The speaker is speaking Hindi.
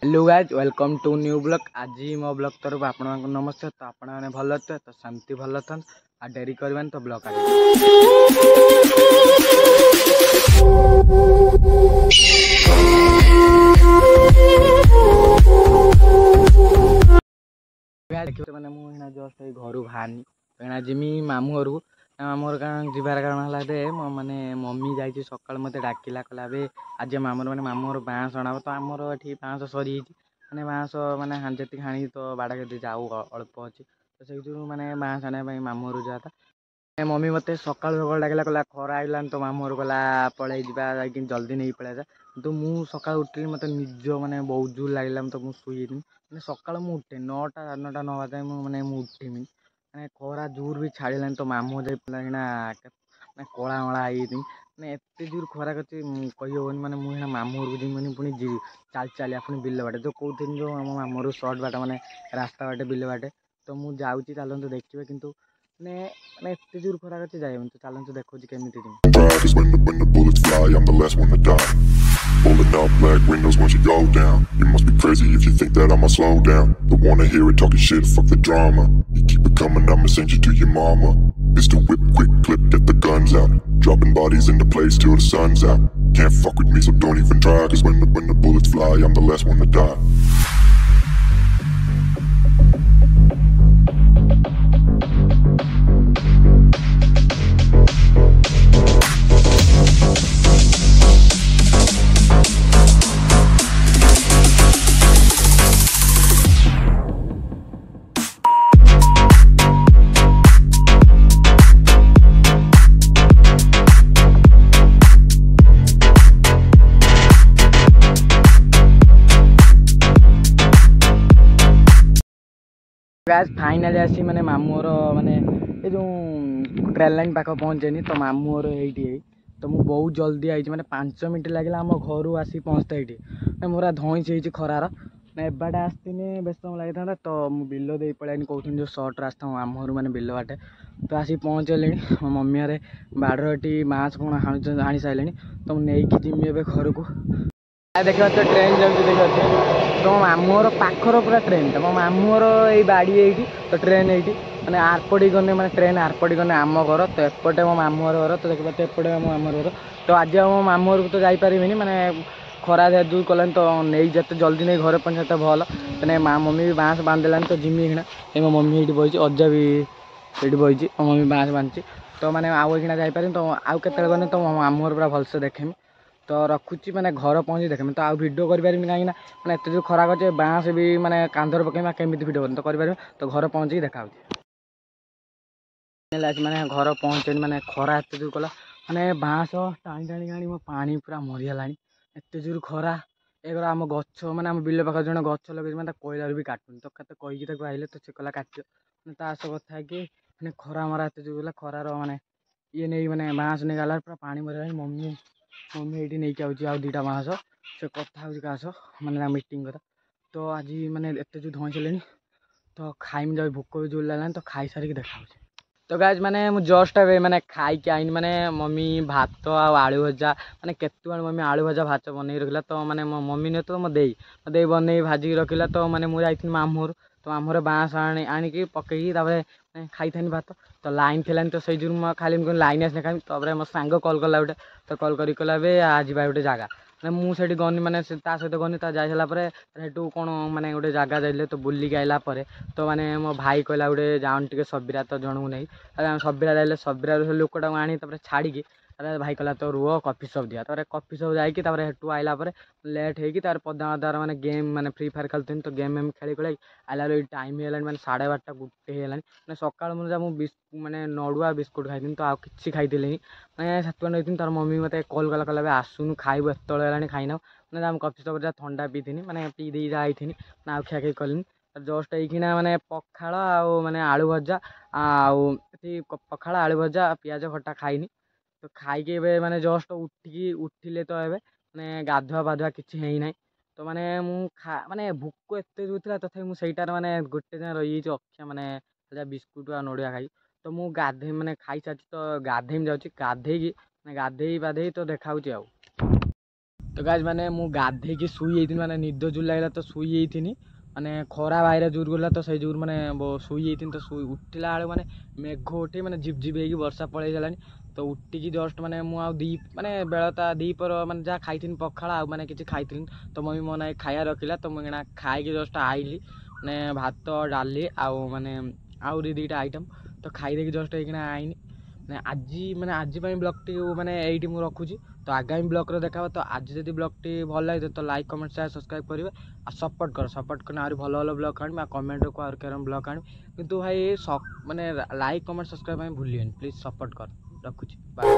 Hello guys welcome to new blog. आज मो ब्लॉग तरफ आप नमस्ते। तो आपण मैंने भल थे तो शांति भल था आ डेरी करवान तो ब्लॉग आज मैंने मुझे जस्ट घर बाहरनी कहीं जिमी मामू घर मामू घर जीवार कारण है माने मम्मी जाइए सकाल मत डाकिला कहला आज मामूर मैंने मामूर बाँस अणाब तो आमर ये बाँस सरी मैंने बाँस मैंने जी हाणी तो बाड़ा के जाऊ अल्प अच्छी तो से मैंने बाँस आने मामू जाता मम्मी मत सकाल सकाल डाकिला कहला खरा आइलान तो मामू गला पलि जा जल्दी नहीं पलैसा तो मुझ सका उठिली मत निज मैंने बहुत जोर लगे तो मुझे शुई मैंने सका उठे 9टा 9:30 9 जाए मैंने उठीमी मैंने खरा जोर भी छाड़लानी तो मामू जाए मैं कला मला मैंने एत जोर खरा कर कहीहन मैंने मुझे मामू घर को जी पुणी चल चलिया पुणी बिल बाटे जो कौन जो आम मामू सर्ट बाट मैंने रास्ता बाटे बिल बाटे तो मुझे जाऊँगी चलते देखिए कितु मैंने एत जोर खरा कर जाए तो चलते देखो केमी When the bullets fly, I'm the last one to die. Pulling up black windows once you go down. You must be crazy if you think that I'ma slow down. Don't wanna hear it talking shit, fuck the drama. You keep it coming, I'ma send you to your mama. Pistol whip, quick clip, get the guns out. Dropping bodies in the place till the sun's out. Can't fuck with me, so don't even try. Cause when the bullets fly, I'm the last one to die. Finally आसी मैंने मामूर माने ये जो ट्रेन लाइन पाख पहुँचेनी तो मामूर ये तो मुझे बहुत जल्दी आई मैंने 5 मिनट लगे आम घर आसी पहुँचता ये मोरा धईस हो खरार ना एबाटे आसतीनि बेस समय लगी था तो मुझे बिल दे पलैनी कहते जो सर्ट रास्ता आम घर मैंने बिल बाटे तो आसी पहुँचले मो मम्मी आरे बाड़े माछ कौन हाणी सारे तो मुझे जीमी ए घर को देखा तो ट्रेन जमी देखा तो मो मामूर पाखर पूरा ट्रेन तो मो मामूर ये बाड़ी ये तो ट्रेन ये मैंने आरपटी गने मैंने ट्रेन आरपटी गने आम घर तो एपटे मो मामूर घर तो देखा तो एपटे मो मामूर घर तो आज मो मामू घर को तो जापारे मैंने खरा दूर कलानी तो नहीं जिते जल्दी नहीं घर पहुँचे भल मैंने मम्मी भी बाँस बांधलानी तो जिमी कि मो मम्मी ये बही अजा भी ये बही मो मम्मी बाँस बांधि तो मैंने आउ जापारे तो आउ के गने तो मो मामू घर पूरा भलसे देखेमी तो रखुची मैंने घर पहुँची देखें तो आउ भिडियो करें कहीं मैंने एत जो खरा कर बाँस भी मैंने कांधर पकड़ केमी भिडियो तो करें तो घर पहुँची देखा मैंने घर पहुँचे मैंने खरा एत जोर कला मैंने बाँस टाणी टाणी टाणी मो पानी पूरा मरीगला एत जोर खरा एक आम गच मैंने आम बिल पाख जो गच लगे मैंने कोईलार भी काटुनी तो कत कहीकि आइले तो से कला काट ता सह कथा कि मैंने खरा मरा एत जोर गला खरार मैंने ये नहीं मैंने बाँस नहीं गला पूरा पानी मरीगला मम्मी मम्मी ये नहीं आउँ आउ 2टा बाँस से कथा हो मैंने मीटिंग करा तो आज मैंने एत जो धईस तो खाइम जा भोक भी जोर लगे तो खाई सारिक देखा तो गाइज मैंने जस्ट मैंने खाई आईनी मैंने मम्मी भात आलू भजा मैंने केतु मम्मी आलू भजा भात बन रखा तो मैंने मो मम्मी नहीं तो मो दे बन भाजिक रखा तो मैंने मुझे मामूर तो मामूर बाँस आणिकी पकईकी खाई थानी भात तो लाइन थिलानी तो से खाली लाइन आसने खाई तो मो सांग कल कला गोटे तो कल कला आज गोटे जगह मैंने मुझे गनी मैंने सहित गनी जा सारापर कौन मैंने गोटे जगह जाइए तो बुलिक आइला तो मैंने मो भाई कहला गोटे जाऊन टे सबीरा तो जन को नहीं सबीरा जाइए सबीरा लोकटा आनी छाड़ी भाई कहला तो रुह कफी सप दिया कफी सप जाकि आइला लेट होगी पदा अदार मैंने गेम मैंने फ्री फायर खेलती तो गेम वेम खेली खोल आइला टाइम है मैंने 12:30 1 मैंने सकाल मुझे मैंने नड़ुआ बिस्कुट खाई तो आउ कि खाई मैंने सातुआ नहीं तार मम्मी मत कल कला कहला आसुनु खाइबू एत खाईना मैंने कफी सप ठंडा पीथी मैंने पी दे जाइथी आउ खिया खी कलिनी जस्ट यहीकिना मैंने पखाड़ मैंने आलू भजा पखाड़ आलू भजा पियाज खटा खाइनी तो खाई मैंने जस्ट उठिले तो ये मैंने गाधुआ पाधुआ किसी है तो मैंने माने भोक एत जोर तथा मुझे मैंने गोटे दिन रही अक्षा मैंने बिस्कुट आ नड़िया खाई तो मुझे गाधे मैंने खाई सारी तो गाधेम जाऊँगी गाधे पाधे तो देखा तो गाइज मैंने मु गाधे शुई मैंने निद जोर लगे तो शुई माने खरा बाहर जोर गला तो से जोर मैंने शुई तो शुई उठला बेलू मैंने मेघ उठे मैंने झिप झिप हो वर्षा पड़े गलानी तो उठिकी जस्ट मैंने माने बेलता दीपर मैंने जहाँ खाई पखाड़ आउ मैंने किसी खाई तो मम्मी मो ना खाया रखिला तो मुझे खाई जस्ट आइली मैंने भात डाली आउ मैंने आउ दुईटा आइटम तो खाई जस्ट होना आईनी मैंने आज ब्लॉग टी मैंने यही मुझे रखुची तो आगामी ब्लॉग देखा तो आज जब ब्लॉग टी भल लगे तो लाइक कमेंट शेयर सब्सक्राइब करेंगे आ सपोर्ट करना आहरी भल भल ब्लॉग आनी कमेंट को आर कैरम ब्लॉग आनी किंतु भाई मैंने लाइक कमेंट सब्सक्राइब भूलिए प्लीज सपोर्ट कर रखुची बाय।